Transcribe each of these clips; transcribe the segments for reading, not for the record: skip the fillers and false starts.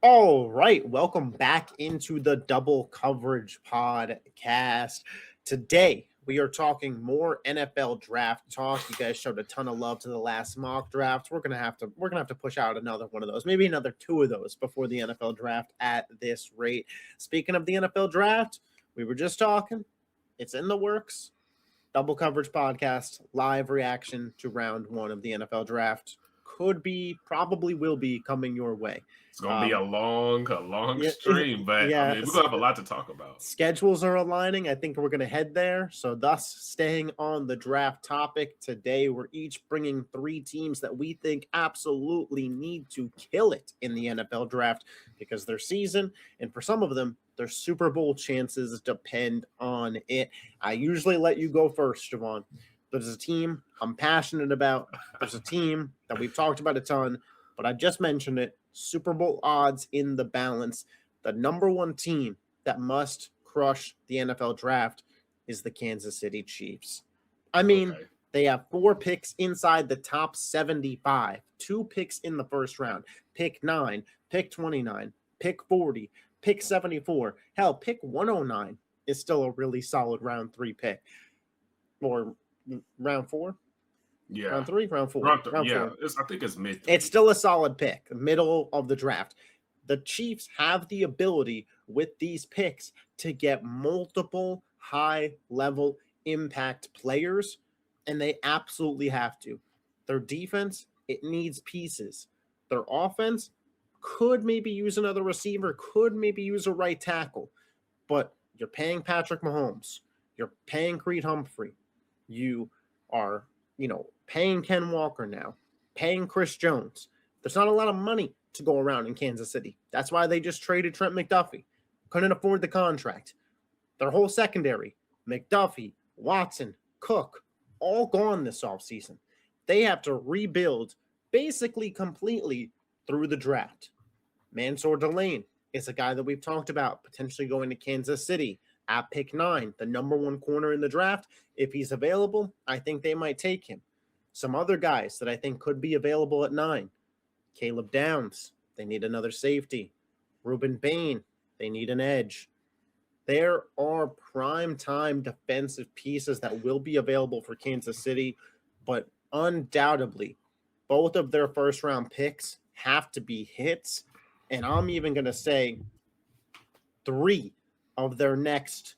All right, welcome back into the Double Coverage Podcast. Today we are talking more NFL draft talk. You guys showed a ton of love to the last mock draft. We're gonna have to push out another one of those, maybe another two of those before the NFL draft at this rate. Speaking of the NFL draft, we were just talking. It's in the works. Double Coverage Podcast live reaction to round one of the NFL draft probably will be coming your way. It's gonna be a Um, long yeah, stream, but I yeah. mean, we're gonna have a lot to talk about. Schedules are aligning. I think we're going to head there. So, thus, staying on the draft topic today, we're each bringing three teams that we think absolutely need to kill it in the NFL draft because their season, and for some of them, their Super Bowl chances depend on it. I usually let you go first, Javon. There's a team I'm passionate about. There's a team that we've talked about a ton, but I just mentioned it. Super Bowl odds in the balance. The number one team that must crush the NFL draft is the Kansas City Chiefs. I mean, Okay. they have 4 picks inside the top 75, 2 picks in the first round, pick 9, pick 29, pick 40, pick 74. Hell, pick 109 is still a really solid round 3 pick. Or round 4? Yeah. Round 3? Round 4. Round Yeah. 4. I think it's mid It's threes. still a solid pick, middle of the draft. The Chiefs have the ability with these picks to get multiple high level impact players, and they absolutely have to. Their defense, it needs pieces. Their offense could maybe use another receiver, could maybe use a right tackle, but you're paying Patrick Mahomes, you're paying Creed Humphrey, you are, paying Ken Walker now, paying Chris Jones. There's not a lot of money to go around in Kansas City. That's why they just traded Trent McDuffie. Couldn't afford the contract. Their whole secondary, McDuffie, Watson, Cook, all gone this offseason. They have to rebuild basically completely through the draft. Mansour Delane is a guy that we've talked about potentially going to Kansas City at pick 9, the number one corner in the draft. If he's available, I think they might take him. Some other guys that I think could be available at 9. Caleb Downs, they need another safety. Ruben Bain, they need an edge. There are prime time defensive pieces that will be available for Kansas City, but undoubtedly, both of their first round picks have to be hits. And I'm even going to say 3 of their next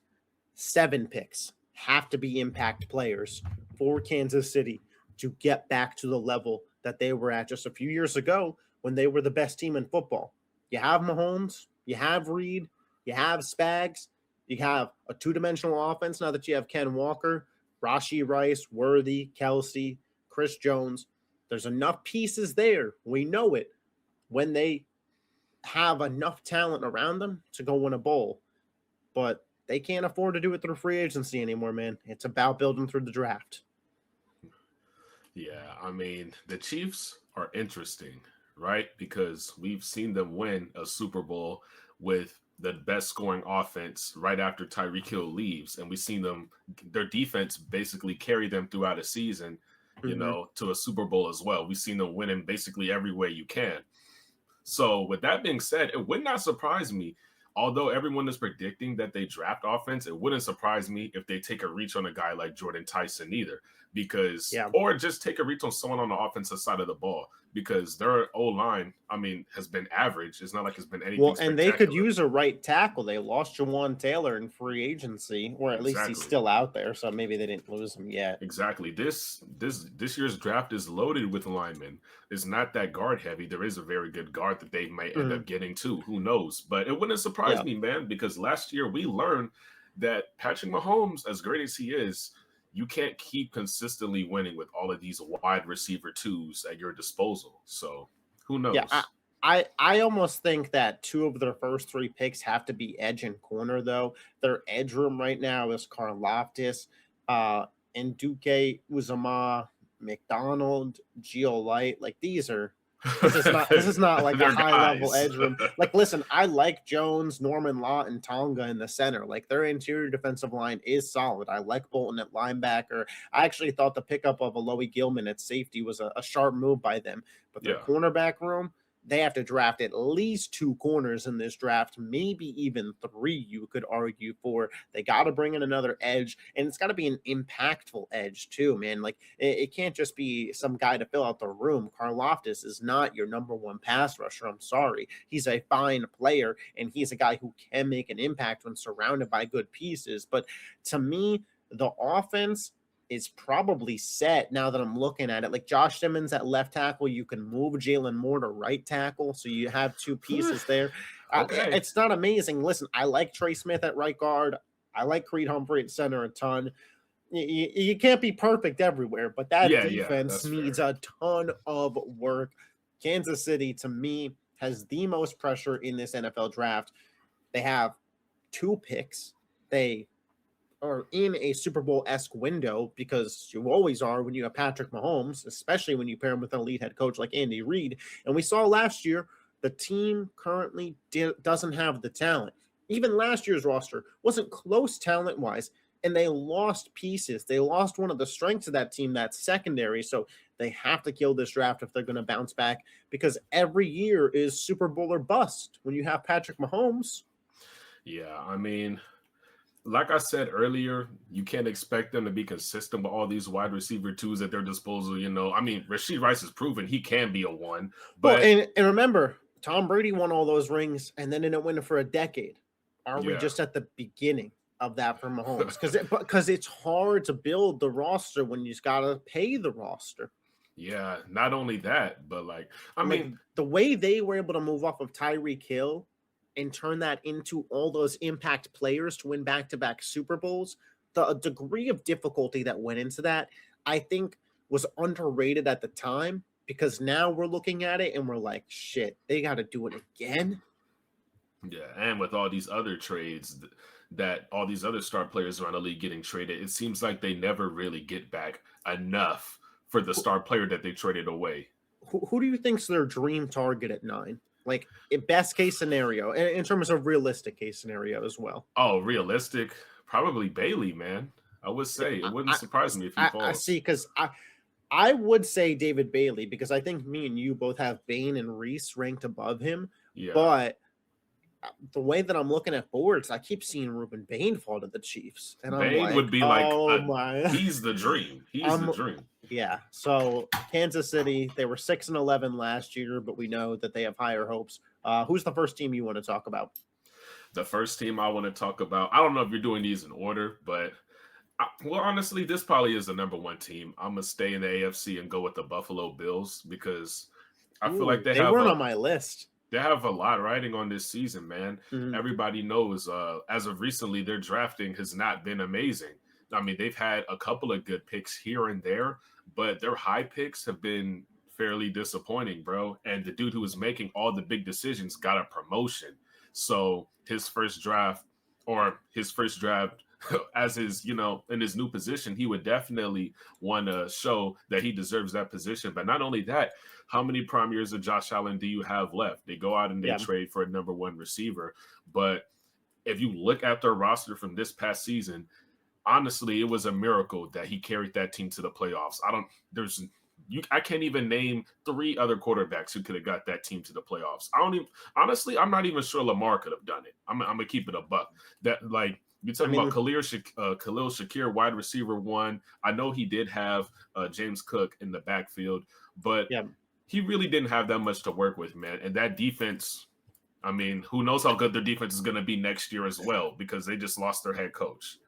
7 picks have to be impact players for Kansas City to get back to the level that they were at just a few years ago when they were the best team in football. You have Mahomes, you have Reed, you have Spags, you have a two-dimensional offense now that you have Ken Walker, Rashee Rice, Worthy, Kelsey, Chris Jones. There's enough pieces there. We know it when they have enough talent around them to go win a bowl. But they can't afford to do it through free agency anymore, man. It's about building through the draft. Yeah. I mean, the Chiefs are interesting, right? Because we've seen them win a Super Bowl with the best scoring offense right after Tyreek Hill leaves, and we've seen their defense basically carry them throughout a season, Mm-hmm. to a Super Bowl as well. We've seen them win in basically every way you can. So, with that being said, it would not surprise me. Although everyone is predicting that they draft offense, it wouldn't surprise me if they take a reach on a guy like Jordan Tyson either, Yeah. or just take a reach on someone on the offensive side of the ball because their O line, I mean, has been average. It's not like it's been anything Well, and they could spectacular. use a right tackle. They lost Jawan Taylor in free agency, or at least he's Exactly. still out there, so maybe they didn't lose him yet. Exactly. This year's draft is loaded with linemen. It's not that guard heavy. There is a very good guard that they might end Mm-hmm. up getting too. Who knows? But it wouldn't surprise Yeah. me, man, because last year we learned that Patrick Mahomes, as great as he is, you can't keep consistently winning with all of these wide receiver twos at your disposal. So who Yeah. knows? I almost think that 2 of their first 3 picks have to be edge and corner, though. Their edge room right now is Karlaftis, uh, and Duque Uzama, McDonald, Geo Light. Like this is not like a They're high level guys. edge room. Like, listen, I like Jones, Norman Lott, and Tonga in the center. Like, their interior defensive line is solid. I like Bolton at linebacker. I actually thought the pickup of Aloe Gilman at safety was a sharp move by them. But their Yeah. cornerback room, they have to draft at least 2 corners in this draft, maybe even 3, you could argue for. They got to bring in another edge, and it's got to be an impactful edge too, man. Like it can't just be some guy to fill out the room. Karlaftis is not your number one pass rusher. I'm sorry. He's a fine player, and he's a guy who can make an impact when surrounded by good pieces. But to me, the offense is probably set now that I'm looking at it. Like Josh Simmons at left tackle, you can move Jalen Moore to right tackle, so you have 2 pieces there. Okay. It's not amazing. Listen, I like Trey Smith at right guard. I like Creed Humphrey at center a ton. You can't be perfect everywhere, but that defense needs a ton of work. Kansas City, to me, has the most pressure in this NFL draft. They have 2 picks. They are in a Super Bowl-esque window because you always are when you have Patrick Mahomes, especially when you pair him with an elite head coach like Andy Reid. And we saw last year the team currently doesn't have the talent. Even last year's roster wasn't close talent-wise, and they lost pieces. They lost one of the strengths of that team, that secondary. So they have to kill this draft if they're going to bounce back, because every year is Super Bowl or bust when you have Patrick Mahomes. Yeah, I mean, like I said earlier, you can't expect them to be consistent with all these wide receiver 2s at their disposal. I mean, Rashid Rice has proven he can be a 1. But well, and remember, Tom Brady won all those rings and then didn't win it for a decade. Are we just at the beginning of that for Mahomes? Because it's hard to build the roster when you just got to pay the roster. Yeah, not only that, but I mean, the way they were able to move off of Tyreek Hill and turn that into all those impact players to win back-to-back Super Bowls, the degree of difficulty that went into that, I think, was underrated at the time, because now we're looking at it and we're like, shit, they got to do it again. Yeah, and with all these other trades that all these other star players around the league getting traded, it seems like they never really get back enough for the star player that they traded away. Who do you think's their dream target at 9? Like, in best case scenario, in terms of realistic case scenario as well. Oh, realistic? Probably Bailey, man. I would say it wouldn't surprise me if he falls. I see, because I would say David Bailey, because I think me and you both have Bain and Reese ranked above him. Yeah. But the way that I'm looking at boards, I keep seeing Ruben Bain fall to the Chiefs, and Bain would be he's the dream. He's the dream. Yeah. So Kansas City, they were 6-11 last year, but we know that they have higher hopes. Who's the first team you want to talk about? The first team I want to talk about, I don't know if you're doing these in order, but honestly, this probably is the number 1 team. I'm gonna stay in the AFC and go with the Buffalo Bills, because I feel like they weren't on my list. They have a lot riding on this season, man. Mm-hmm. Everybody knows, as of recently, their drafting has not been amazing. I mean, they've had a couple of good picks here and there, but their high picks have been fairly disappointing, bro. And the dude who was making all the big decisions got a promotion. So his first draft as his, in his new position, he would definitely want to show that he deserves that position. But not only that, how many prime years of Josh Allen do you have left? They go out and they trade for a number 1 receiver. But if you look at their roster from this past season, honestly, it was a miracle that he carried that team to the playoffs. I can't even name 3 other quarterbacks who could have got that team to the playoffs. I'm not even sure Lamar could have done it. I'm gonna keep it a buck. That, you're talking about Khalil Shakir, wide receiver 1. I know he did have James Cook in the backfield, but he really didn't have that much to work with, man. And that defense, I mean, who knows how good their defense is going to be next year as well, because they just lost their head coach.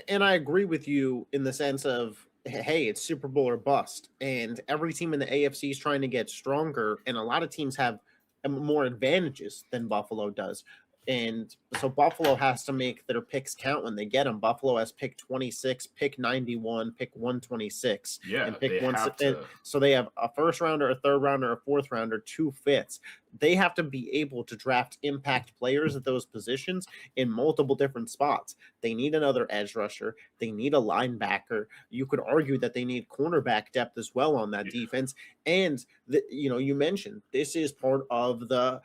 And I agree with you in the sense of, hey, it's Super Bowl or bust. And every team in the AFC is trying to get stronger, and a lot of teams have more advantages than Buffalo does. And so Buffalo has to make their picks count when they get them. Buffalo has pick 26, pick 91, pick 126. Yeah, and pick so they have a first rounder, a third rounder, a fourth rounder, 2 fifths. They have to be able to draft impact players at those positions in multiple different spots. They need another edge rusher. They need a linebacker. You could argue that they need cornerback depth as well on that defense. And you mentioned this is part of the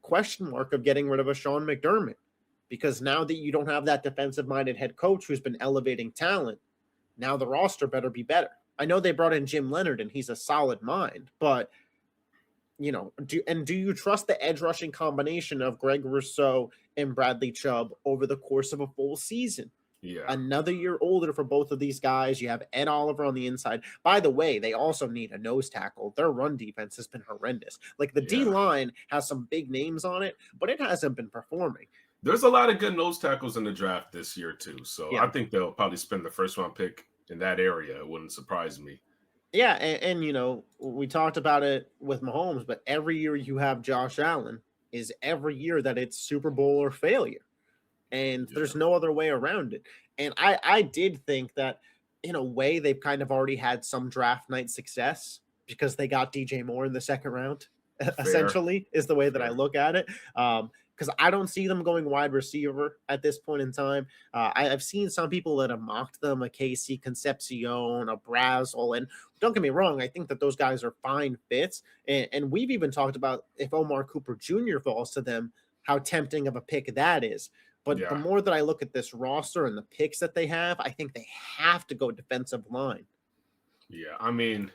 question mark of getting rid of a Sean McDermott, because now that you don't have that defensive-minded head coach who's been elevating talent, now the roster better be better. I know they brought in Jim Leonard and he's a solid mind, but do you trust the edge rushing combination of Greg Rousseau and Bradley Chubb over the course of a full season? Yeah, Another year older for both of these guys. You have Ed Oliver on the inside. By the way, they also need a nose tackle. Their run defense has been horrendous. Like the D yeah. line has some big names on it, but it hasn't been performing. There's a lot of good nose tackles in the draft this year too. So I Yeah. think they'll probably spend the first round pick in that area. It wouldn't surprise me. Yeah, and we talked about it with Mahomes, but every year you have Josh Allen is every year that it's Super Bowl or failure. And Yeah, there's no other way around it. And I did think that in a way they've kind of already had some draft night success because they got DJ Moore in the second round, fair, essentially, is the way that I fair. look at it. Because I don't see them going wide receiver at this point in time. I've seen some people that have mocked them, a Casey Concepcion, a Brazel, and don't get me wrong, I think that those guys are fine fits. And we've even talked about if Omar Cooper Jr. falls to them, how tempting of a pick that is. But the Yeah, more that I look at this roster and the picks that they have, I think they have to go defensive line. yeah. I mean,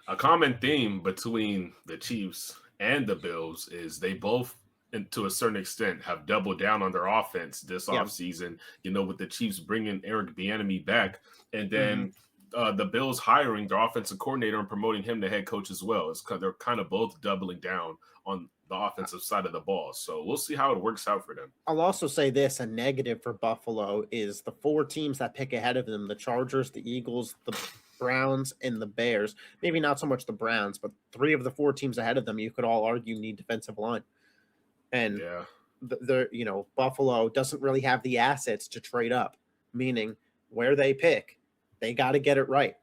a common theme between the Chiefs and the Bills is they both, and to a certain extent, have doubled down on their offense this Yeah. offseason. With the Chiefs bringing Eric Bieniemy back, and Mm-hmm. then the Bills hiring their offensive coordinator and promoting him to head coach as well. They're kind of both doubling down on the offensive side of the ball. So we'll see how it works out for them. I'll also say this, a negative for Buffalo is the four teams that pick ahead of them, the Chargers, the Eagles, the Browns, and the Bears. Maybe not so much the Browns, but three of the four teams ahead of them, you could all argue need defensive line. And Yeah, Buffalo doesn't really have the assets to trade up, meaning where they pick, they got to get it right.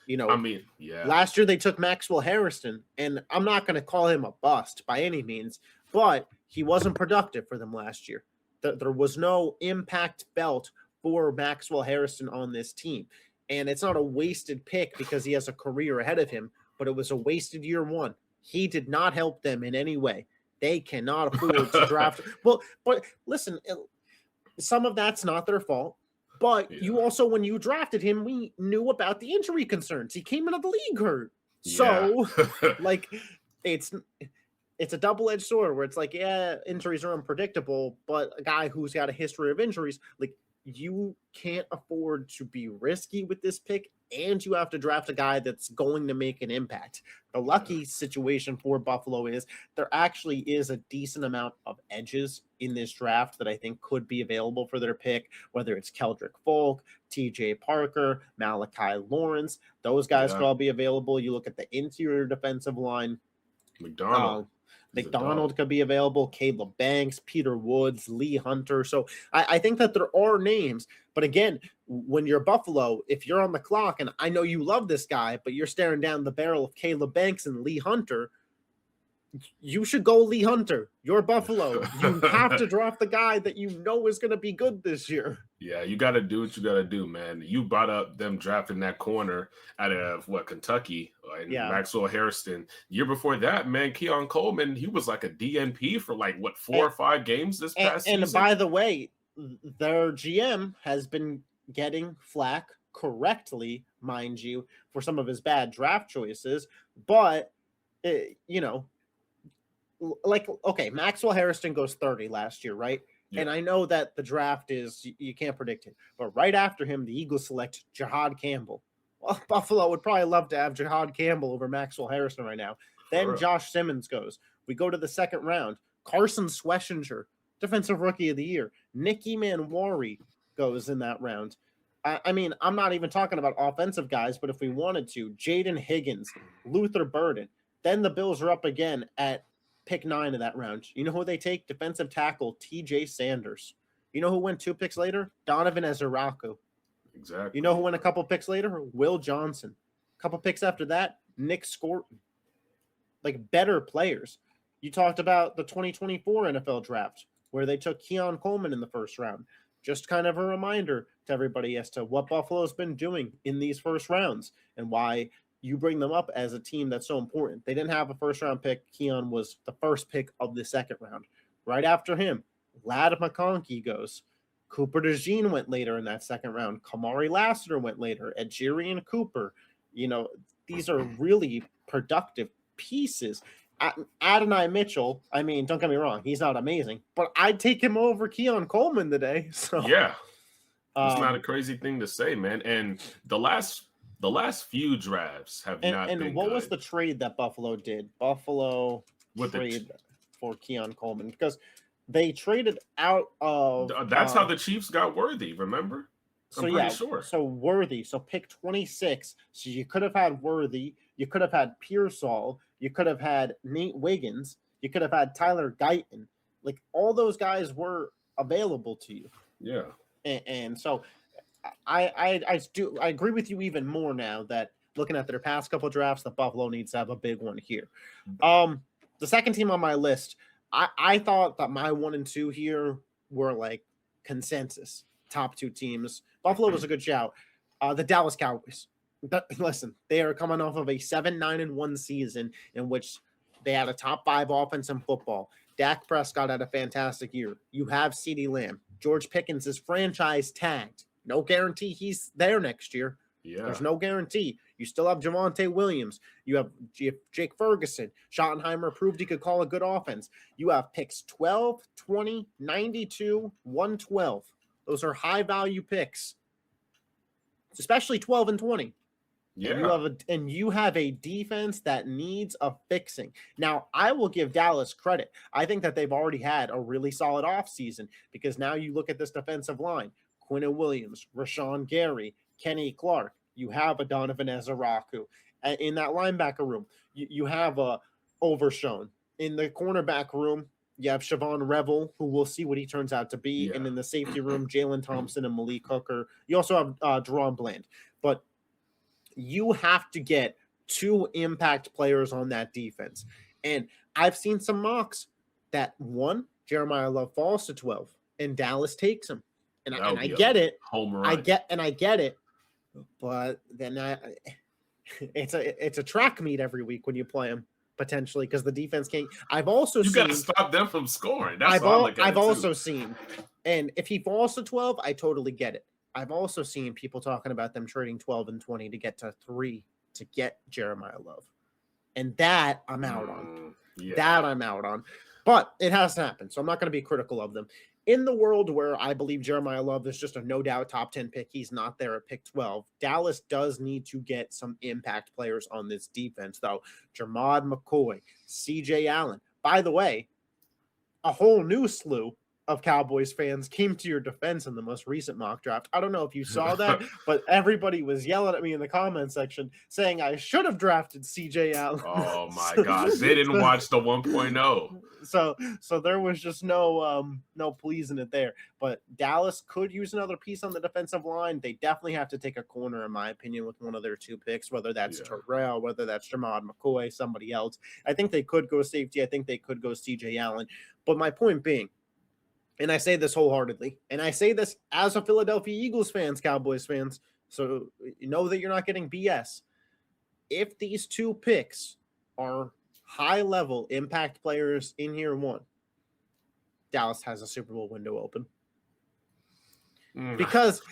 I mean, yeah, Last year they took Maxwell Harrison, and I'm not going to call him a bust by any means, but he wasn't productive for them last year. There was no impact belt for Maxwell Harrison on this team. And it's not a wasted pick because he has a career ahead of him, but it was a wasted year one. He did not help them in any way. They cannot afford to draft. Well, but listen, some of that's not their fault. But yeah, you also, when you drafted him, we knew about the injury concerns. He came into the league hurt. yeah. So, like, it's a double-edged sword where it's like, yeah, injuries are unpredictable, but a guy who's got a history of injuries, like, you can't afford to be risky with this pick, and you have to draft a guy that's going to make an impact. The lucky situation for Buffalo is there actually is a decent amount of edges in this draft that I think could be available for their pick, whether it's Keldrick Folk, TJ Parker, Malachi Lawrence. Those guys Yeah, could all be available. You look at the interior defensive line. McDonald. Uh, He's a dog. McDonald could be available, Caleb Banks, Peter Woods, Lee Hunter. So I think that there are names. But again, when you're Buffalo, if you're on the clock, and I know you love this guy, but you're staring down the barrel of Caleb Banks and Lee Hunter, you should go Lee Hunter. You're Buffalo. You have to draft the guy that you know is going to be good this year. Yeah, you got to do what you got to do, man. You brought up them drafting that corner out of Kentucky and Yeah. Maxwell Harrison. Year before that, man, Keon Coleman, he was like a DNP for like 4 or 5 games this past And season. by the way, their GM has been getting flack correctly, mind you, for some of his bad draft choices. But, okay, Maxwell Harrison goes 30 last year, right? Yeah. And I know that the draft is, you can't predict it. But right after him, the Eagles select Jahad Campbell. Well, Buffalo would probably love to have Jahad Campbell over Maxwell Harrison right now. Then real. Josh Simmons goes. We go to the second round. Carson Schweschinger, Defensive Rookie of the Year. Nicky Manwari goes in that round. I mean, I'm not even talking about offensive guys, but if we wanted to, Jaden Higgins, Luther Burden. Then the Bills are up again at pick 9 of that round. You know who they take? Defensive tackle TJ Sanders. You know who went 2 picks later? Donovan Ezeraku. Exactly. You know who went a couple picks later? Will Johnson. A couple picks after that, Nick Scorton. Like better players. You talked about the 2024 NFL draft where they took Keon Coleman in the first round. Just kind of a reminder to everybody as to what Buffalo's been doing in these first rounds and why you bring them up as a team that's so important. They didn't have a first round pick. Keon was the first pick of the second round. Right after him, Ladd McConkey goes. Cooper DeJean went later in that second round. Kamari Lassiter went later. Adjerian Cooper. These are really productive pieces. Adonai Mitchell, I mean, don't get me wrong, he's not amazing, but I'd take him over Keon Coleman today. So, Yeah, it's not a um, crazy thing to say, man. And the last few drafts have not and been what was good. the trade that Buffalo did? Buffalo With the trade for Keon Coleman because they traded out of that's how the Chiefs got Worthy. Remember, so I'm pretty yeah, sure. so Worthy, so pick 26. So you could have had Worthy, you could have had Pearsall, you could have had Nate Wiggins, you could have had Tyler Guyton. Like all those guys were available to you. Yeah, And so I agree with you even more now that looking at their past couple drafts, the Buffalo needs to have a big one here. The second team on my list, I thought that my 1 and 2 here were like consensus top 2 teams. Buffalo was a good shout. The Dallas Cowboys. Listen, they are coming off of a 7-9-1 season in which they had a top 5 offense in football. Dak Prescott had a fantastic year. You have CeeDee Lamb. George Pickens is franchise tagged. No guarantee he's there next year. yeah. There's no guarantee. You still have Javonte Williams. You have Jake Ferguson. Schottenheimer proved he could call a good offense. You have picks 12, 20, 92, 112. Those are high value picks, especially 12 and 20. Yeah. And you have a defense that needs a fixing. Now, I will give Dallas credit. I think that they've already had a really solid offseason because now you look at this defensive line. Quinnen Williams, Rashawn Gary, Kenny Clark. You have a Donovan Ezaraku. In that linebacker room, you have a Overshown. In the cornerback room, you have Siobhan Revel, who we'll see what he turns out to be. Yeah. And in the safety room, Jalen Thompson and Malik Hooker. You also have Deron Bland. But you have to get 2 impact players on that defense. And I've seen some mocks that Jeremiah Love falls to 12 and Dallas takes him. And I get it. Home run. I get it. But then it's a track meet every week when you play them potentially because the defense can't. I've also you seen got to stop them from scoring. That's I've also seen, and if he falls to 12, I totally get it. I've also seen people talking about them trading 12 and 20 to get to 3 to get Jeremiah Love. And that I'm out on. Yeah. That I'm out on. But it has to happen. So I'm not going to be critical of them. In the world where I believe Jeremiah Love is just a no doubt top 10 pick, he's not there at pick 12. Dallas does need to get some impact players on this defense, though. Jermod McCoy, CJ Allen. By the way, a whole new slew of Cowboys fans came to your defense in the most recent mock draft. I don't know if you saw that, but everybody was yelling at me in the comment section saying I should have drafted CJ Allen. Oh my gosh, they didn't watch the 1.0. So there was just no pleasing it there. But Dallas could use another piece on the defensive line. They definitely have to take a corner, in my opinion, with one of their 2 picks, whether that's Terrell, whether that's Jermod McCoy, somebody else. I think they could go safety. I think they could go CJ Allen. But my point being, and I say this wholeheartedly, and I say this as a Philadelphia Eagles fans, Cowboys fans, so you know that you're not getting BS. If these 2 picks are high-level impact players in year 1, Dallas has a Super Bowl window open. Because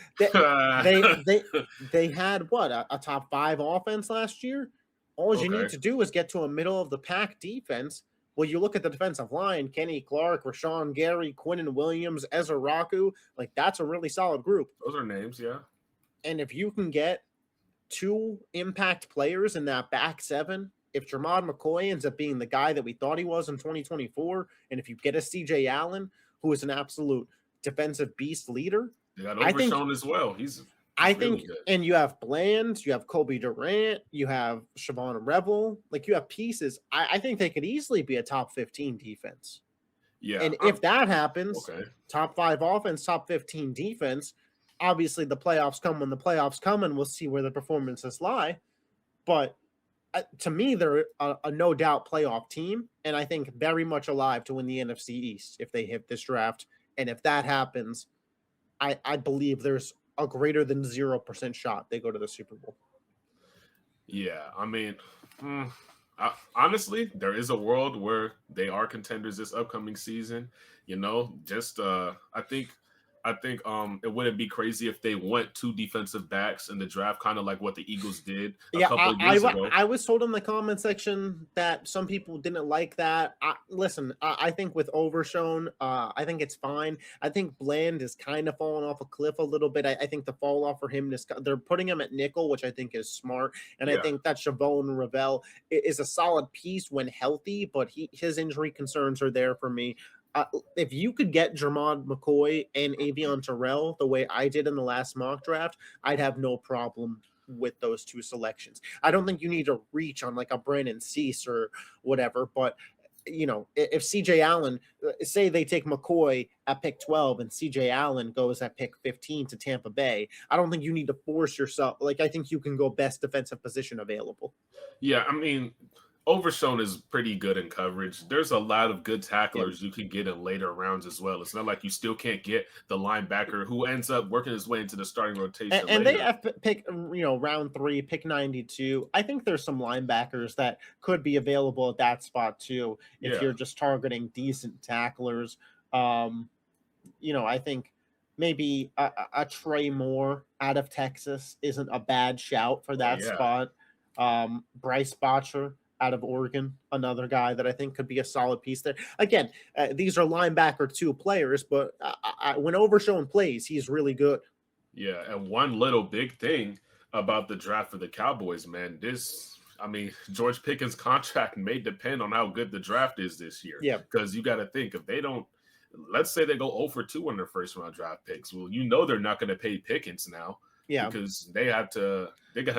they had what a top 5 offense last year. All you need to do is get to a middle of the pack defense. Well, you look at the defensive line: Kenny Clark, Rashawn Gary, Quinnen Williams, Ezaraku. Like that's a really solid group. Those are names, yeah. And if you can get 2 impact players in that back 7, if Jermod McCoy ends up being the guy that we thought he was in 2024, and if you get a CJ Allen, who is an absolute defensive beast leader, they got Overshown as well. I think, and you have Bland, you have Kobe Durant, you have Siobhan Revel, like you have pieces. I think they could easily be a top 15 defense. Yeah. And if that happens, top 5 offense, top 15 defense, obviously the playoffs come when the playoffs come, and we'll see where the performances lie. But to me, they're a no doubt playoff team, and I think very much alive to win the NFC East if they hit this draft. And if that happens, I believe there's a greater than 0% shot they go to the Super Bowl. Yeah, I mean, honestly, there is a world where they are contenders this upcoming season. You know, just I think I think it wouldn't be crazy if they went two defensive backs in the draft, kind of like what the Eagles did a Yeah, couple of years ago. I was told in the comment section that some people didn't like that. Listen, I think with Overshown, I think it's fine. I think Bland is kind of falling off a cliff a little bit. I think the fall off for him is they're putting him at nickel, which I think is smart, and I Yeah, think that Javon Ravel is a solid piece when healthy, but his injury concerns are there for me. Uh, if you could get Jermod McCoy and Avion Terrell the way I did in the last mock draft, I'd have no problem with those two selections. I don't think you need to reach on like a Brandon Cease or whatever, but if CJ Allen, say they take McCoy at pick 12 and CJ Allen goes at pick 15 to Tampa Bay, I don't think you need to force yourself. Like, I think you can go best defensive position available. yeah. I mean, Overshown is pretty good in coverage. There's a lot of good Yeah. tacklers you can get in later rounds as well. It's not like you still can't get the linebacker who ends up working his way into the starting rotation And they later. have pick, round 3, pick 92. I think there's some linebackers that could be available at that spot too if Yeah, you're just targeting decent tacklers. Um, I think maybe a Trey Moore out of Texas isn't a bad shout for oh that yeah, spot. Bryce Botcher out of Oregon, another guy that I think could be a solid piece there. Again, these are linebacker 2 players, but when Overshown plays, he's really good. yeah. And one little big thing about the draft for the Cowboys, man, I mean, George Pickens' contract may depend on how good the draft is this year. Yeah, Because you got to think, if they don't, let's say they go 0 for 2 on their first round draft picks, well, they're not going to pay Pickens now yeah, because they got to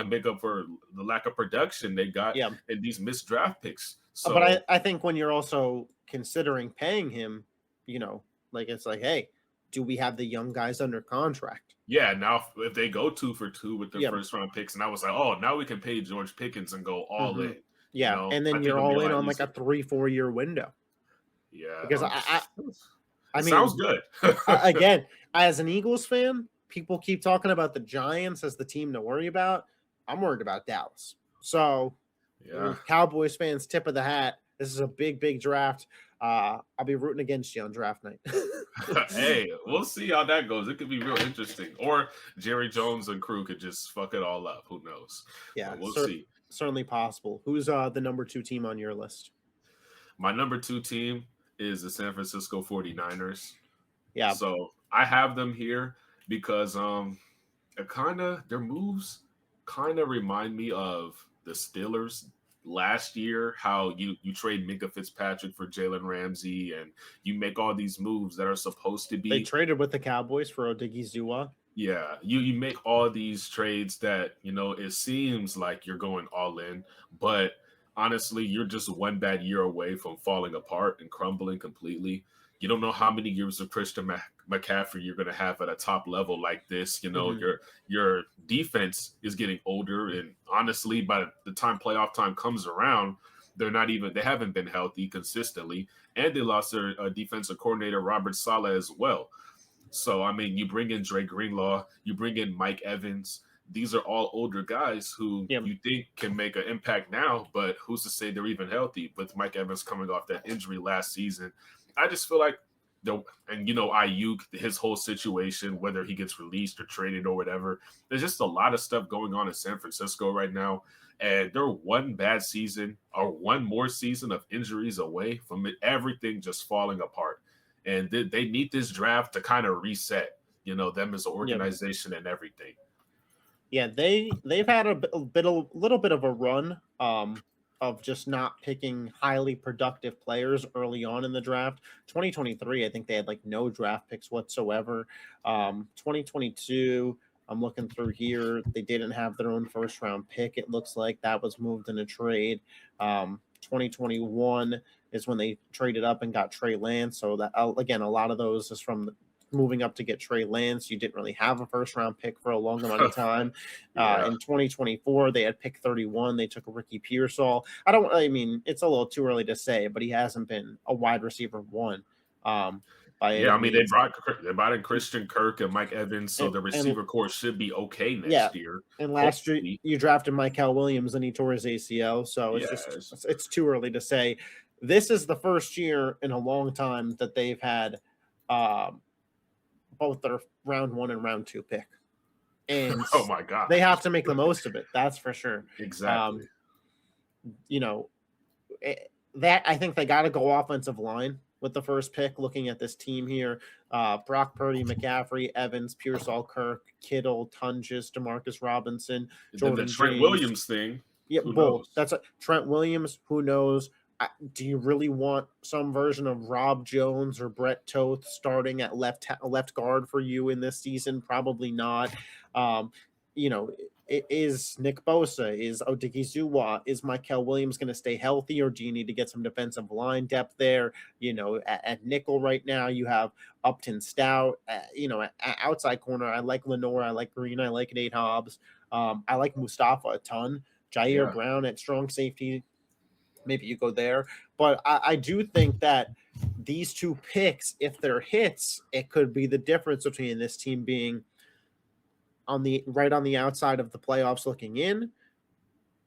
make up for the lack of production they got yeah. in these missed draft picks. But I, So, I think when you're also considering paying him, like it's like, hey, do we have the young guys under contract? yeah, now if they go 2 for 2 with their Yeah. first round picks, and I was like, oh, now we can pay George Pickens and go all Hmm. in. Yeah, and I then think you're it'll be a all in lot on like a easier. 3-4 year window Yeah, because I it sounds mean, good. again, as an Eagles fan, people keep talking about the Giants as the team to worry about. I'm worried about Dallas. So, Yeah. Cowboys fans, tip of the hat. This is a big, big draft. I'll be rooting against you on draft night. Hey, we'll see how that goes. It could be real interesting. Or Jerry Jones and crew could just fuck it all up. Who knows? Yeah, But we'll see. certainly possible. Who's the number 2 team on your list? My number 2 team is the San Francisco 49ers. Yeah, So I have them here because their moves kind of remind me of the Steelers last year, how you trade Minka Fitzpatrick for Jalen Ramsey and you make all these moves that are supposed to they be. traded with the Cowboys for Odigizua. Yeah, you make all these trades that, it seems like you're going all in, but honestly, you're just one bad year away from falling apart and crumbling completely. You don't know how many years of Christian McCaffrey you're going to have at a top level like this. Mhm. Your defense is getting older, and honestly, by the time playoff time comes around, they haven't been healthy consistently, and they lost their defensive coordinator Robert Saleh as well. So, I mean, you bring in Dre Greenlaw, you bring in Mike Evans. These are all older guys who Yeah, you think can make an impact now, but who's to say they're even healthy? With Mike Evans coming off that injury last season, I just feel like Ayuk, his whole situation, whether he gets released or traded or whatever, there's just a lot of stuff going on in San Francisco right now. And they're one bad season or one more season of injuries away from everything just falling apart. And they need this draft to kind of reset, them as an yeah. organization and everything. Yeah, they've had a little bit of a run of just not picking highly productive players early on in the draft. 2023, I think they had like no draft picks whatsoever. 2022, I'm looking through here, they didn't have their own first round pick. It looks like that was moved in a trade. 2021 is when they traded up and got Trey Lance. So that again, a lot of those is from moving up to get Trey Lance. You didn't really have a first round pick for a long amount of time. Yeah. In 2024, they had pick 31. They took a Ricky Pearsall. I mean, it's a little too early to say, but he hasn't been a wide receiver 1 by Yeah, any I mean they means. brought in Christian Kirk and Mike Evans, so the And receiver core should be okay yeah, next year. and last year Hopefully. you drafted Michael Williams and he tore his ACL. So Yeah, it's too early to say. This is the first year in a long time that they've had um, both their round 1 and round 2 pick. And Oh my god. they have to make the most of it. That's for sure. Exactly. You know, that I think they got to go offensive line with the first pick. Looking at this team here, Brock Purdy, McCaffrey, Evans, Pearsall, Kirk, Kittle, Tunges, Demarcus Robinson, And then the Jordan Trent James. Williams thing. Yeah, Who both. knows? That's Trent Williams. Who knows? Do you really want some version of Rob Jones or Brett Toth starting at left guard for you in this season? Probably not. You know, is Nick Bosa, is Odighizuwa, is Michael Williams going to stay healthy, or do you need to get some defensive line depth there? You know, at nickel right now, you have Upton Stout. You know, at outside corner, I like Lenore, I like Green, I like Nate Hobbs. I like Mustafa a ton. Jair Brown at strong safety. Maybe you go there. But I do think that these two picks, if they're hits, it could be the difference between this team being on the outside of the playoffs looking in,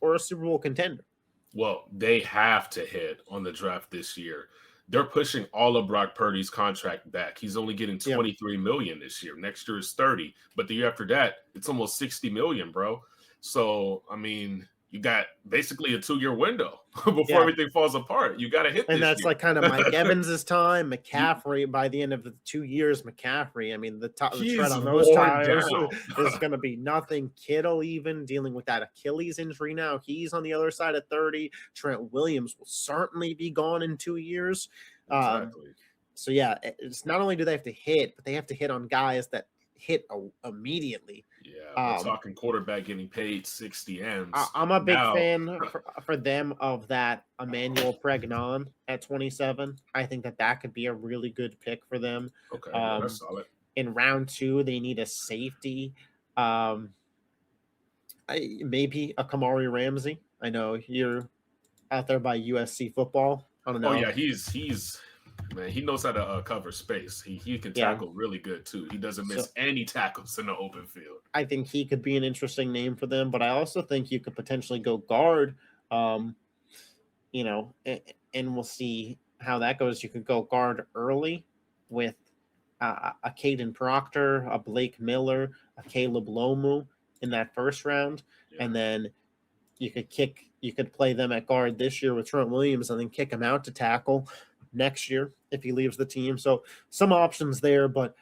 or a Super Bowl contender. Well, they have to hit on the draft this year. They're pushing all of Brock Purdy's contract back. He's only getting $23 million this year. Next year is 30, but the year after that, it's almost $60 million, bro. So, I mean, you got basically a 2-year window before everything falls apart. You got to hit and this that's year. like kind of Mike Evans' time. McCaffrey, by the end of the 2 years, McCaffrey, I mean, the tread on those tires is going to be nothing. Kittle even dealing with that Achilles injury now. He's on the other side of 30. Trent Williams will certainly be gone in 2 years. Exactly. So, yeah, it's not only do they have to hit, but they have to hit on guys that hit immediately. Yeah, we're talking quarterback getting paid 60 M's. I'm a big fan for them of that Emmanuel Pregnon at 27. I think that could be a really good pick for them. Okay, that's solid. In round 2, they need a safety. Maybe a Kamari Ramsey. I know you're out there by USC football. I don't know. Oh yeah, he's man, he knows how to cover space. He can tackle really good too. He doesn't miss any tackles in the open field. I think he could be an interesting name for them, but I also think you could potentially go guard. You know, and we'll see how that goes. You could go guard early with a Caden Proctor, a Blake Miller, a Caleb Lomu in that first round, and then you could play them at guard this year with Trent Williams, and then kick him out to tackle next year if he leaves the team. So some options there, but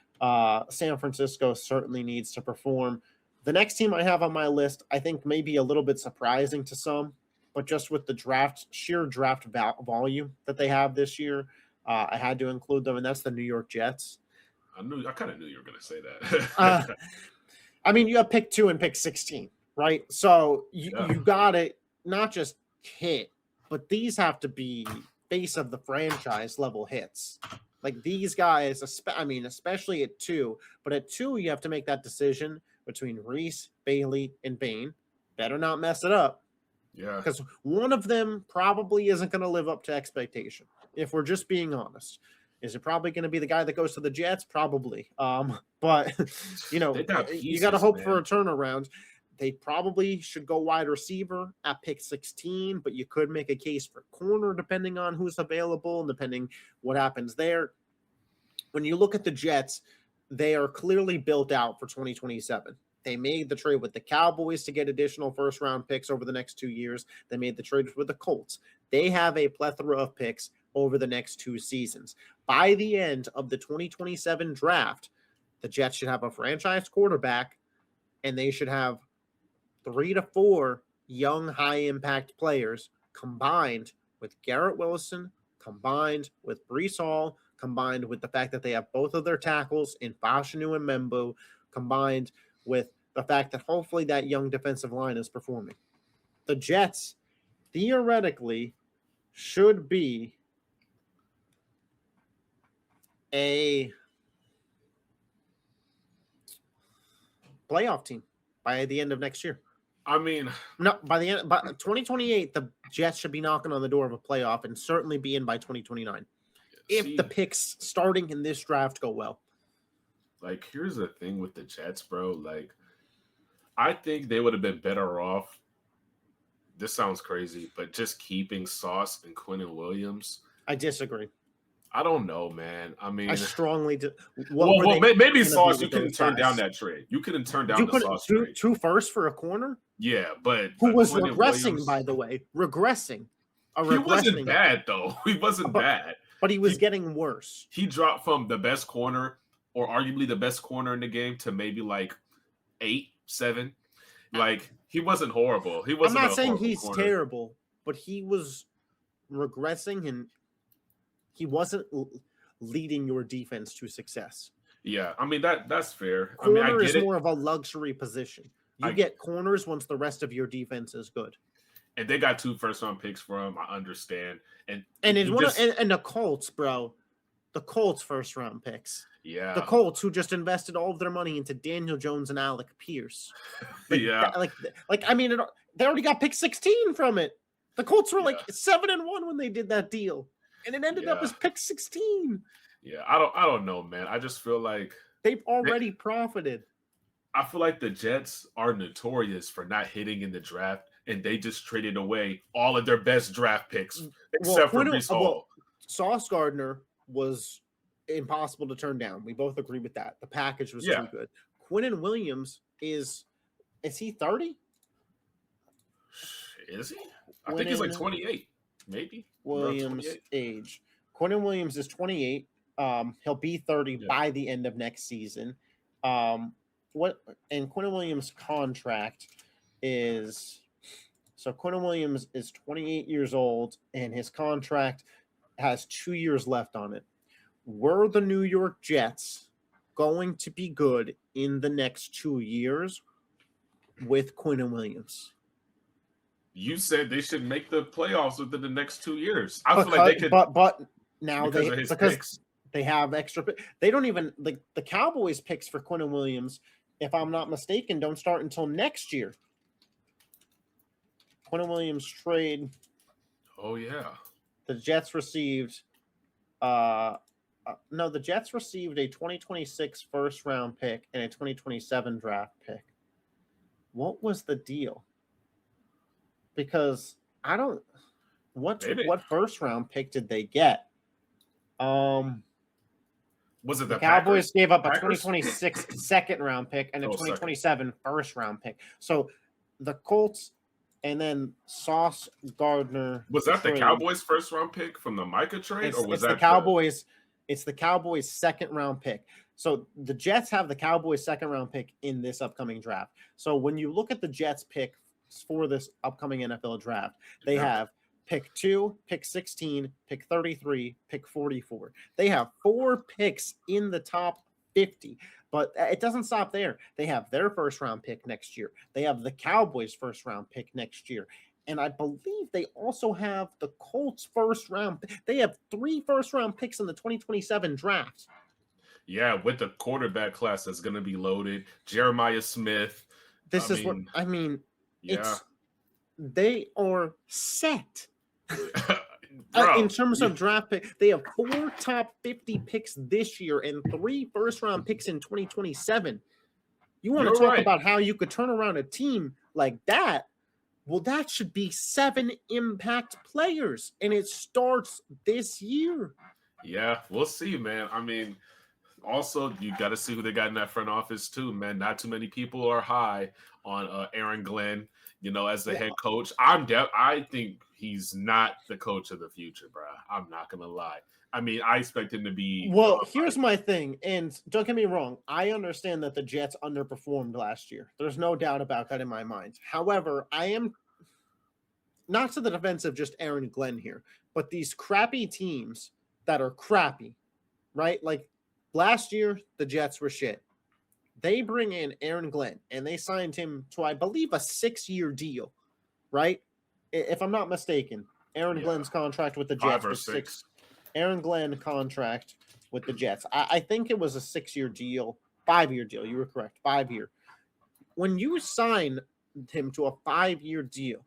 San Francisco certainly needs to perform. The next team I have on my list, I think maybe a little bit surprising to some, but just with the sheer draft volume that they have this year, I had to include them, and that's the New York Jets. I kind of knew you were going to say that. I mean, you have pick 2 and pick 16, right? So you got to not just hit, but these have to be face of the franchise level hits. Like these guys, especially at 2, but at 2, you have to make that decision between Reese, Bailey, and Bain. Better not mess it up. Yeah. Because one of them probably isn't going to live up to expectation, if we're just being honest. Is it probably going to be the guy that goes to the Jets? Probably. But, you know, you got to hope for a turnaround. They probably should go wide receiver at pick 16, but you could make a case for corner depending on who's available and depending what happens there. When you look at the Jets, they are clearly built out for 2027. They made the trade with the Cowboys to get additional first-round picks over the next 2 years. They made the trade with the Colts. They have a plethora of picks over the next 2 seasons. By the end of the 2027 draft, the Jets should have a franchise quarterback, and they should have 3 to 4 young, high-impact players combined with Garrett Wilson, combined with Breece Hall, combined with the fact that they have both of their tackles in Fashanu and Membu, combined with the fact that hopefully that young defensive line is performing. The Jets, theoretically, should be a playoff team by the end of next year. I mean, no, by 2028, the Jets should be knocking on the door of a playoff and certainly be in by 2029. If the picks starting in this draft go well. Like, here's the thing with the Jets, bro. Like, I think they would have been better off. This sounds crazy, but just keeping Sauce and Quinnen Williams. I disagree. I don't know, man. I I mean, strongly do. What well, were well, they maybe going to be Sauce. You with couldn't those turn down guys? that trade. You couldn't turn down You the could Sauce two trade. two firsts for a corner, Yeah, but who was Quentin regressing, Williams, by the way, regressing, a he wasn't regressing, bad though. He wasn't but bad. but he was He getting worse. he dropped from the best corner, or arguably the best corner in the game, to maybe like 8, 7. Like he wasn't horrible. He I'm wasn't not a saying horrible he's corner. terrible, but he was regressing and he wasn't leading your defense to success. Yeah, I mean that's fair. I mean, I Corner get is it. more of a luxury position. You I get corners once the rest of your defense is good. and they got 2 first-round picks for him. I understand. And And it's you one of, just and the Colts, bro. The Colts first round picks. The yeah. Colts, who just invested all of their money into Daniel Jones and Alec Pierce. Like, Yeah. I mean, they already got pick 16 from it. The Colts were like Yeah. 7-1 when they did that deal, and it ended up Yeah. as pick 16. Yeah, I don't know, man. I just feel like They've already profited. I feel like the Jets are notorious for not hitting in the draft, and they just traded away all of their best draft picks except for Brees Hall. Sauce Gardner was impossible to turn down. We both agree with that. The package was Yeah. too good. Quinnen Williams is he 30? Is he? I think he's like Quinnen 28, maybe. Around Williams 28. age. Quinnen Williams is 28. He'll be 30 Yeah. by the end of next season. Quinnen Williams' contract is Quinnen Williams is 28 years old, and his contract has 2 years left on it. Were the New York Jets going to be good in the next 2 years with Quinnen Williams? You said they should make the playoffs within the next 2 years. I feel like they could, but now because they have extra. They don't even like the Cowboys picks for Quinnen Williams, if I'm not mistaken, don't start until next year. Quinnen Williams trade. Oh yeah. The Jets received. No, the Jets received a 2026 first round pick and a 2027 draft pick. What was the deal? Because I don't. What first round pick did they get? Was it the the Cowboys Packers? gave up a Packers? 2026 second round pick and a 2027 first round pick. So the Colts and then Sauce Gardner. Was that trade. the Cowboys first round pick from the Micah trade, or was that the Cowboys? It's the Cowboys second round pick. So the Jets have the Cowboys second round pick in this upcoming draft. So when you look at the Jets pick for this upcoming NFL draft, they have pick 2, pick 16, pick 33, pick 44. They have 4 picks in the top 50, but it doesn't stop there. They have their first round pick next year. They have the Cowboys first round pick next year. And I believe they also have the Colts first round. They have 3 first round picks in the 2027 draft. Yeah, with the quarterback class that's going to be loaded. Jeremiah Smith. Yeah. They are set. Bro, in terms of draft pick, they have 4 top 50 picks this year and 3 first round picks in 2027. You want to talk about how you could turn around a team like that? Well, that should be 7 impact players, and it starts this year. Yeah, we'll see, man. I mean, also, you got to see who they got in that front office too, man. Not too many people are high on Aaron Glenn, as the head coach. I think he's not the coach of the future, bro. I'm not gonna lie. I mean, I expect him to be. Well, here's my thing, and don't get me wrong. I understand that the Jets underperformed last year. There's no doubt about that in my mind. However, I am not to the defense of just Aaron Glenn here, but these crappy teams that are crappy, right? Like last year, the Jets were shit. They bring in Aaron Glenn, and they signed him to, I believe, a 6-year deal, right? If I'm not mistaken, Aaron Glenn's contract with the Jets was 6. Aaron Glenn contract with the Jets. I think it was a 6-year deal, 5-year deal. You were correct, 5-year. When you sign him to a 5-year deal,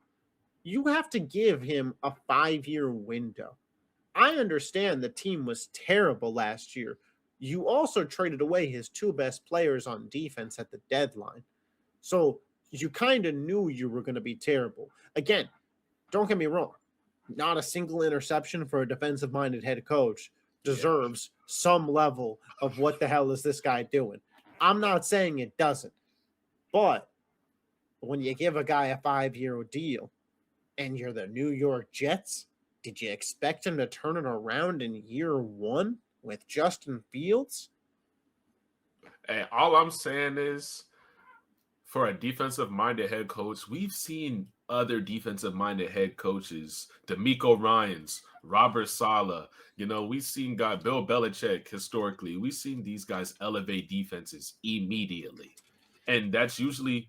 you have to give him a 5-year window. I understand the team was terrible last year. You also traded away his 2 best players on defense at the deadline. So you kind of knew you were going to be terrible. Again, don't get me wrong. Not a single interception for a defensive-minded head coach, deserves some level of what the hell is this guy doing. I'm not saying it doesn't, but when you give a guy a 5-year deal and you're the New York Jets, did you expect him to turn it around in year one with Justin Fields? And all I'm saying is, for a defensive-minded head coach, we've seen other defensive-minded head coaches, D'Amico Ryans, Robert Saleh. We've seen Bill Belichick historically. We've seen these guys elevate defenses immediately, and that's usually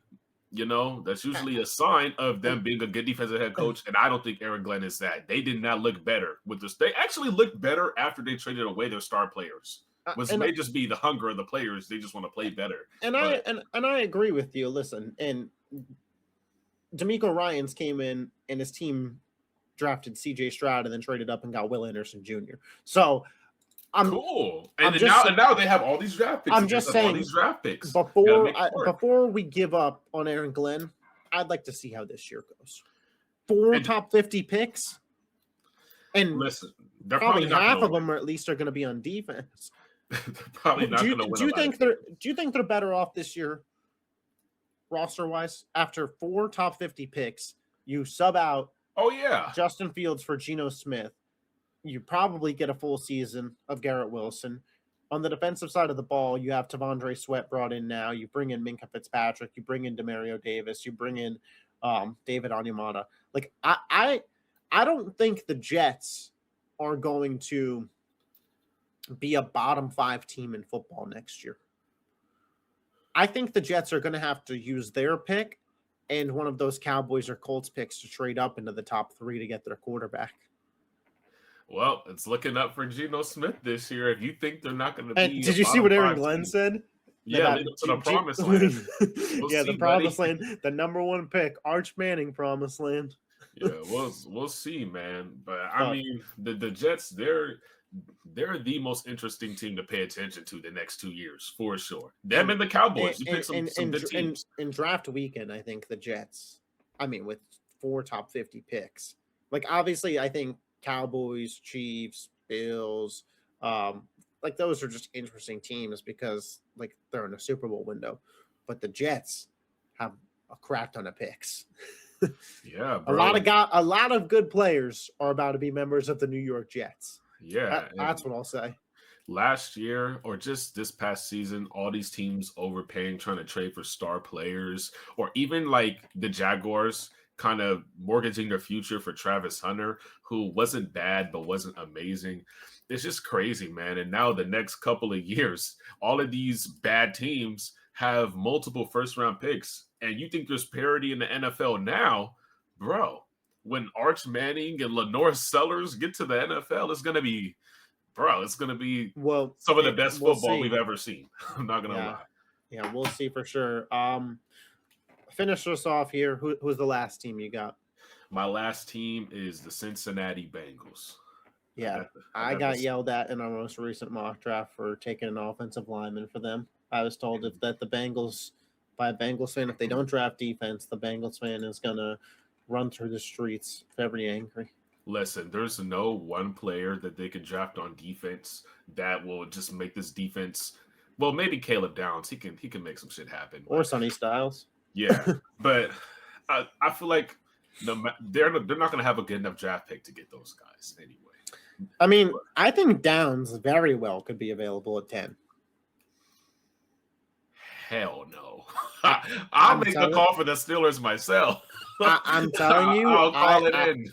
a sign of them being a good defensive head coach. And I don't think Aaron Glenn is that. They did not look better with this. They actually looked better after they traded away their star players. Which may just be the hunger of the players. They just want to play better. And I agree with you. Listen, and D'Amico Ryans came in and his team drafted C.J. Stroud and then traded up and got Will Anderson Jr. So cool. And now they have all these draft picks. I'm just saying, all these draft picks. Before we give up on Aaron Glenn, I'd like to see how this year goes. 4 top 50 picks, and listen, probably half of them are at least going to be on defense. Probably not going to win. Do you think they're better off this year, roster wise? After 4 top 50 picks, you sub out. Oh yeah, Justin Fields for Geno Smith. You probably get a full season of Garrett Wilson. On the defensive side of the ball, you have Tavondre Sweat brought in now. You bring in Minkah Fitzpatrick. You bring in Demario Davis. You bring in David Onyemata. Like I don't think the Jets are going to be a bottom 5 team in football next year. I think the Jets are going to have to use their pick and one of those Cowboys or Colts picks to trade up into the top 3 to get their quarterback. Well, it's looking up for Geno Smith this year. If you think they're not going to be, did you see what Aaron Glenn said? Yeah, lead up to the promised land. The promised land, the number 1 pick, Arch Manning, promised land. Yeah, we'll see, man. But I mean, the Jets, they're the most interesting team to pay attention to the next 2 years for sure. Them and the Cowboys. You pick some good teams. In draft weekend, I think the Jets. I mean, with 4 top 50 picks, like obviously, I think Cowboys, Chiefs, Bills, like those are just interesting teams because like they're in a Super Bowl window. But the Jets have a crap ton of picks. Yeah, bro. A lot of good players are about to be members of the New York Jets. Yeah, that's what I'll say. Last year or just this past season, all these teams overpaying, trying to trade for star players, or even like the Jaguars kind of mortgaging their future for Travis Hunter, who wasn't bad but wasn't amazing. It's just crazy, man. And now the next couple of years, all of these bad teams have multiple first-round picks. And you think there's parity in the NFL now, bro. When Arch Manning and Lenore Sellers get to the NFL, it's going to be some of the best football we've ever seen. I'm not going to lie. Yeah, we'll see for sure. Finish us off here. Who's the last team you got? My last team is the Cincinnati Bengals. Yeah, I got yelled at in our most recent mock draft for taking an offensive lineman for them. I was told by a Bengals fan, if they don't draft defense, the Bengals fan is going to run through the streets very angry. Listen, there's no one player that they could draft on defense that will just make this defense. Well, maybe Caleb Downs. He can make some shit happen. Or Sonny Styles. Yeah, but I feel like they're not going to have a good enough draft pick to get those guys anyway. I mean, I think Downs very well could be available at 10. Hell no. I'll make the call for the Steelers myself. I'm telling you, I'll call it in.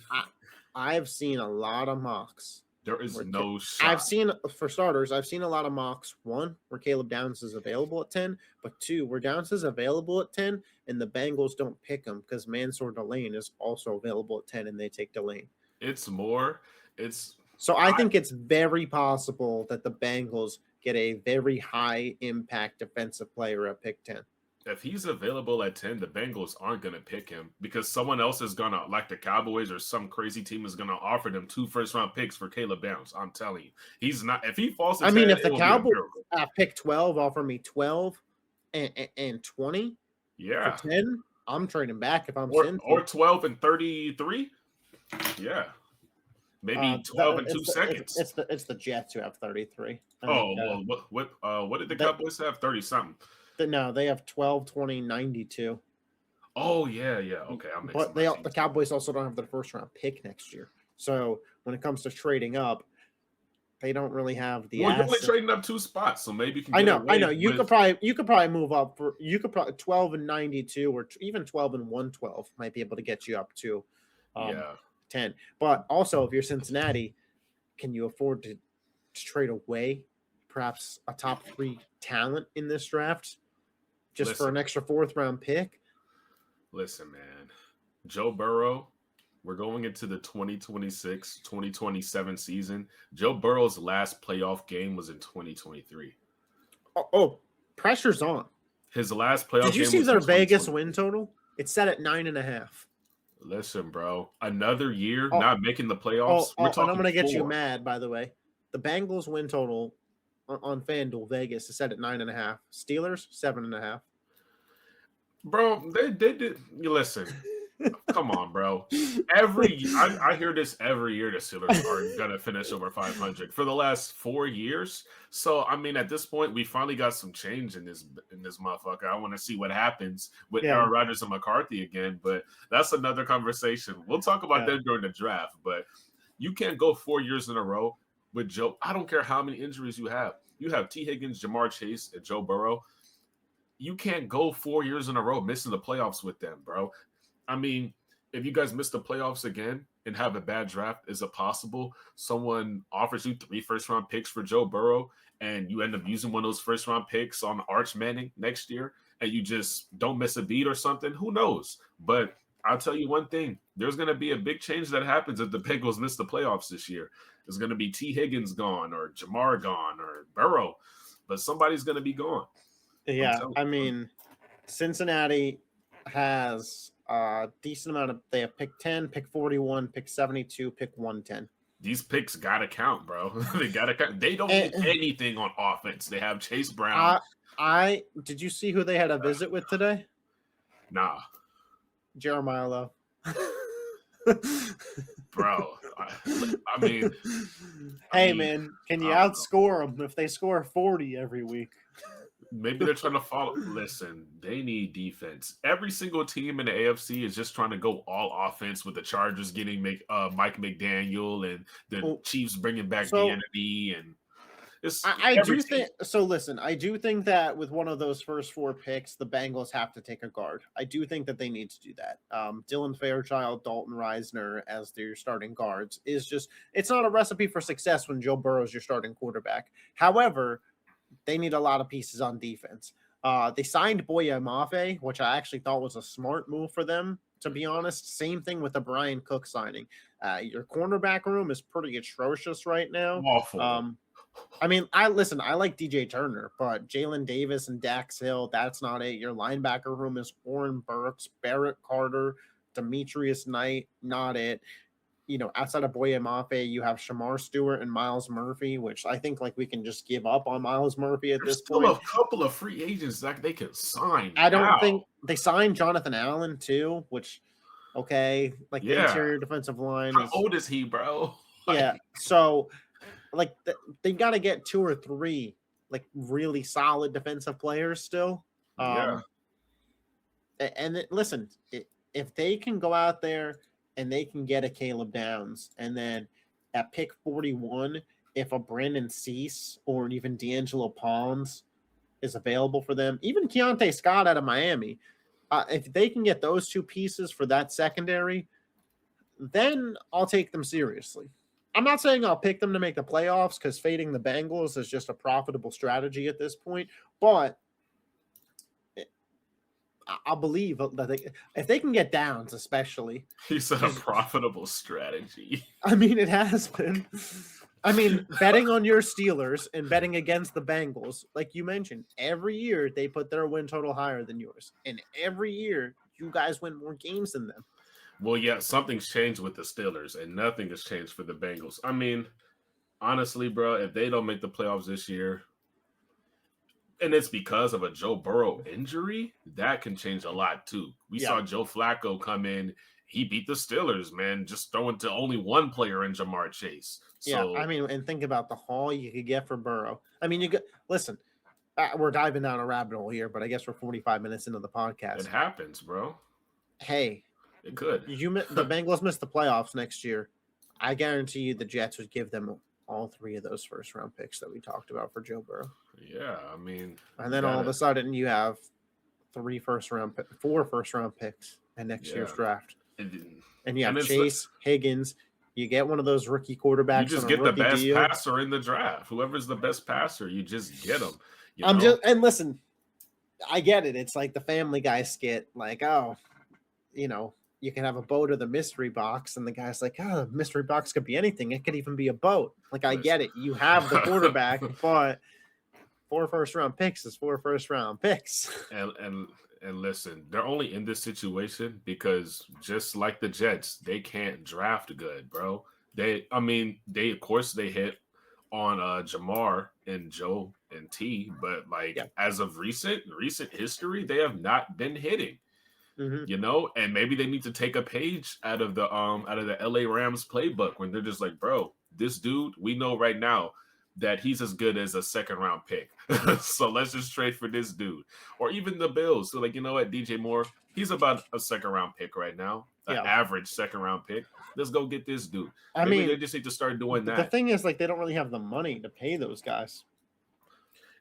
I've seen a lot of mocks. There is no shot. I've seen a lot of mocks. 1, where Caleb Downs is available at 10, but 2, where Downs is available at 10, and the Bengals don't pick him because Mansour Delane is also available at 10, and they take Delane. So I think it's very possible that the Bengals get a very high impact defensive player at pick 10. If he's available at 10, the Bengals aren't going to pick him because someone else is going to, like the Cowboys or some crazy team is going to offer them 2 first-round picks for Caleb Downs. I'm telling you. He's not – if he falls to 10, if the Cowboys at pick 12 offer me 12 and 20 for 10, I'm trading back if I'm or 12 and 33. Yeah. maybe 12 and 2 It's seconds. it's the Jets who have 33. I Oh, think well, what did the they, Cowboys have? 30 something. no, they have 12, 20, 92. Oh, yeah, yeah. Okay, I'm mixing But my the sheets. Cowboys also don't have their first round pick next year. So when it comes to trading up, they don't really have the Well, you're only asset. trading up 2 spots, so maybe you can I get know, I away know. with. You could probably move up for 12 and 92, or even 12 and 112 might be able to get you up to um, Yeah. 10. But also, if you're Cincinnati, can you afford to trade away perhaps a top 3 talent in this draft just for Listen, an extra 4th round pick? listen, man. Joe Burrow, we're going into the 2026-2027 season. Joe Burrow's last playoff game was in 2023. Oh, pressure's on. His last Did playoff you game see was in their Vegas 2020. win total? It's set at 9.5. Listen, bro. Another year Oh, not making the playoffs. We're and I'm talking gonna get you 4. mad. By the way, the Bengals win total on FanDuel Vegas is set at 9.5. Steelers 7.5. Bro, they did. You listen. Come on, bro. I hear this every year. The Steelers are gonna finish over 500 for the last 4 years. So I mean, at this point, we finally got some change in this motherfucker. I want to see what happens with Yeah, Aaron Rodgers and McCarthy again, but that's another conversation. We'll talk about yeah. them during the draft. But you can't go 4 years in a row with Joe. I don't care how many injuries you have. You have T. Higgins, Jamar Chase, and Joe Burrow. You can't go 4 years in a row missing the playoffs with them, bro. I mean, if you guys miss the playoffs again and have a bad draft, is it possible someone offers you 3 first-round picks for Joe Burrow and you end up using one of those first-round picks on Arch Manning next year and you just don't miss a beat or something? Who knows? But I'll tell you one thing. There's going to be a big change that happens if the Bengals miss the playoffs this year. There's going to be T. Higgins gone or Jamar gone or Burrow, but somebody's going to be gone. Yeah, I mean, Cincinnati has a decent amount of. They have pick 10, pick 41, pick 72, pick 110. These picks gotta count, bro. They gotta count. They don't need anything on offense. They have Chase Brown. I did you see who they had a visit with today? Nah, Jeremiah Love. bro. I mean, hey man, can you outscore them if they score 40 every week? Maybe they're trying to follow. Listen, they need defense. Every single team in the AFC is just trying to go all offense, with the Chargers getting Mike McDaniel and the Chiefs bringing back Danny. And I do think so. Listen, I do think that with one of those first 4 picks, the Bengals have to take a guard. I do think that they need to do that. Dylan Fairchild, Dalton Reisner as their starting guards is just, it's not a recipe for success when Joe Burrow is your starting quarterback. However, they need a lot of pieces on defense. They signed Boye Mafe, which I actually thought was a smart move for them, to be honest. Same thing with the Brian Cook signing. Your cornerback room is pretty atrocious right now. Awful. I mean, I like DJ Turner, but Jalen Davis and Dax Hill, that's not it. Your linebacker room is Oren Burks, Barrett Carter, Demetrius Knight, not it. You know, outside of Boye Mafe, you have Shamar Stewart and Miles Murphy, which I think like we can just give up on Miles Murphy at this point. There's still a couple of free agents that they can sign. I don't think they signed Jonathan Allen too, which okay, like the interior defensive line. How old is he, bro? Yeah, so like they got to get 2 or 3 like really solid defensive players still. And listen, if they can go out there and they can get a Caleb Downs, and then at pick 41, if a Brandon Cease or even D'Angelo Pons is available for them, even Keontae Scott out of Miami, if they can get those 2 pieces for that secondary, then I'll take them seriously. I'm not saying I'll pick them to make the playoffs because fading the Bengals is just a profitable strategy at this point, but I'll believe that if they can get Downs, especially. He said a profitable strategy. I mean, it has been. I mean, betting on your Steelers and betting against the Bengals, like you mentioned, every year they put their win total higher than yours. And every year you guys win more games than them. Well, yeah, something's changed with the Steelers, and nothing has changed for the Bengals. I mean, honestly, bro, if they don't make the playoffs this year, and it's because of a Joe Burrow injury, that can change a lot too. We saw Joe Flacco come in he beat the Steelers, man, just throwing to only one player in Jamar Chase. Yeah, So I mean, and think about the haul you could get for Burrow. I mean, you could listen. We're diving down a rabbit hole here, but I guess we're 45 minutes into the it podcast. happens, bro. Hey, It could. the Bengals missed the playoffs next year. I guarantee you the Jets would give them all three of those first round picks that we talked about for Joe Burrow. Yeah, I mean, And then all of a sudden you have four first round picks in next year's draft. And you have Chase, Higgins. You get one of those rookie quarterbacks. You just get the best passer in the draft. Whoever's the best passer, you just get them. And listen, I get it. It's like the Family Guy skit, like, oh, you can have a boat or the mystery box, and the guy's like, oh, the mystery box could be anything. It could even be a boat. Like, I get it. You have the quarterback, but 4 first round picks is 4 first round picks. And listen, they're only in this situation because just like the Jets, they can't draft good, bro. They of course they hit on Jamar and Joe and T, but as of recent history, they have not been hitting. Mm-hmm. And maybe they need to take a page out of the LA Rams playbook when they're just like, bro, this dude, we know right now that he's as good as a second round pick. So let's just trade for this dude. Or even the Bills. So, like, you know what, DJ Moore, he's about a second round pick right now. An average second round pick. Let's go get this dude. Maybe they just need to start doing that. The thing is, like, they don't really have the money to pay those guys.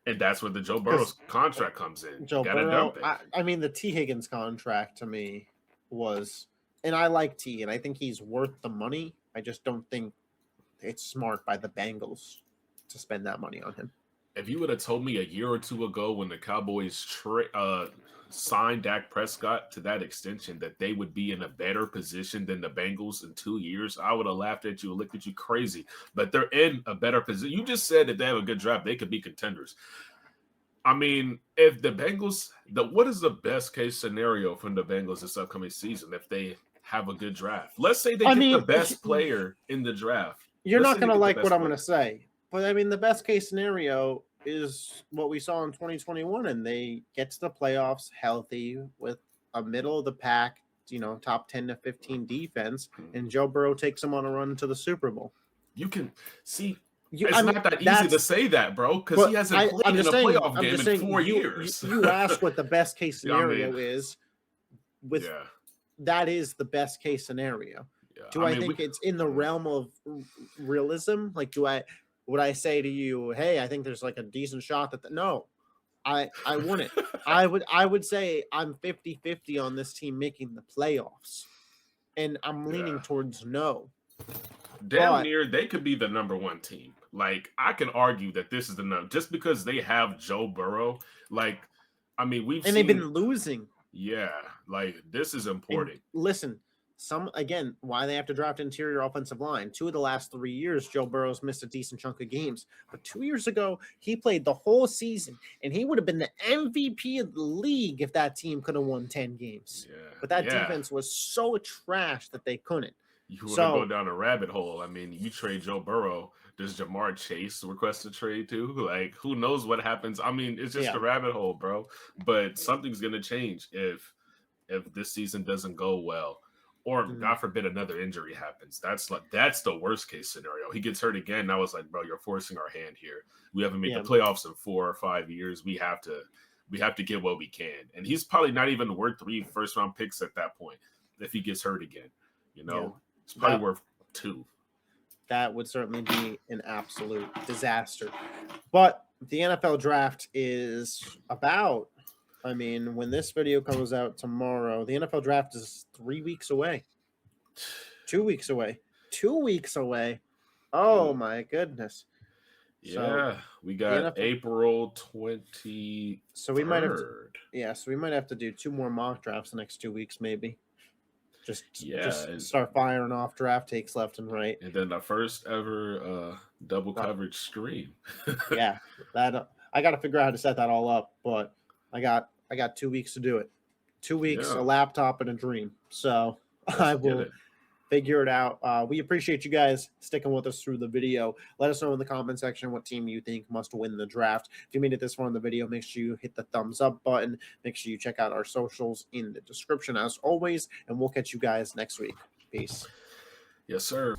And that's where the Joe Burrow's contract comes in. Joe Burrow, I mean, the T. Higgins contract to me was, and I like T, and I think he's worth the money. I just don't think it's smart by the Bengals to spend that money on him. If you would have told me a year or two ago when the Cowboys signed Dak Prescott to that extension that they would be in a better position than the Bengals in 2 years, I would have laughed at you and looked at you crazy. But they're in a better position. You just said that they have a good draft, they could be contenders. I mean, if the Bengals, what is the best case scenario from the Bengals this upcoming season if they have a good draft? Let's say they get the best player in the draft. You're not going to like what I'm going to say. But, I mean, the best case scenario is what we saw in 2021, and they get to the playoffs healthy with a middle-of-the-pack, top 10 to 15 defense, and Joe Burrow takes them on a run to the Super Bowl. You can see it's not that easy to say that, bro, because he hasn't played in a playoff game in 4 years. You ask what the best case scenario is. That is the best case scenario. Yeah. I think it's in the realm of realism? Like, would I say to you, hey, I think there's like a decent shot no, I wouldn't. I would say I'm 50-50 on this team making the playoffs. And I'm leaning towards no. Damn near they could be the number 1 team. Like, I can argue that this is the number just because they have Joe Burrow. Like, I mean, they've been losing. Yeah, like, this is important. And listen, why they have to draft interior offensive line. 2 of the last 3 years, Joe Burrow's missed a decent chunk of games. But 2 years ago, he played the whole season, and he would have been the MVP of the league if that team could have won 10 games. Yeah. But that defense was so trash that they couldn't. You want to go down a rabbit hole. I mean, you trade Joe Burrow. Does Jamar Chase request a trade too? Like, who knows what happens? I mean, it's just a rabbit hole, bro. But something's going to change if this season doesn't go well. Or God forbid another injury happens. That's the worst case scenario. He gets hurt again. I was like, bro, you're forcing our hand here. We haven't made the playoffs in 4 or 5 years. We have to get what we can. And he's probably not even worth 3 first round picks at that point if he gets hurt again. It's probably worth 2. That would certainly be an absolute disaster. But the NFL draft is about. I mean, when this video comes out tomorrow, the NFL draft is 3 weeks away. 2 weeks away. 2 weeks away. Oh, my goodness. Yeah, we got April 23rd. So we might have to do 2 more mock drafts the next 2 weeks, maybe. Just start firing off draft takes left and right. And then the first ever double coverage stream. Yeah, that I got to figure out how to set that all up, but I got 2 weeks to do it. 2 weeks, a laptop, and a dream. So I will figure it out. We appreciate you guys sticking with us through the video. Let us know in the comment section what team you think must win the draft. If you made it this far in the video, make sure you hit the thumbs up button. Make sure you check out our socials in the description as always, and we'll catch you guys next week. Peace. Yes, sir.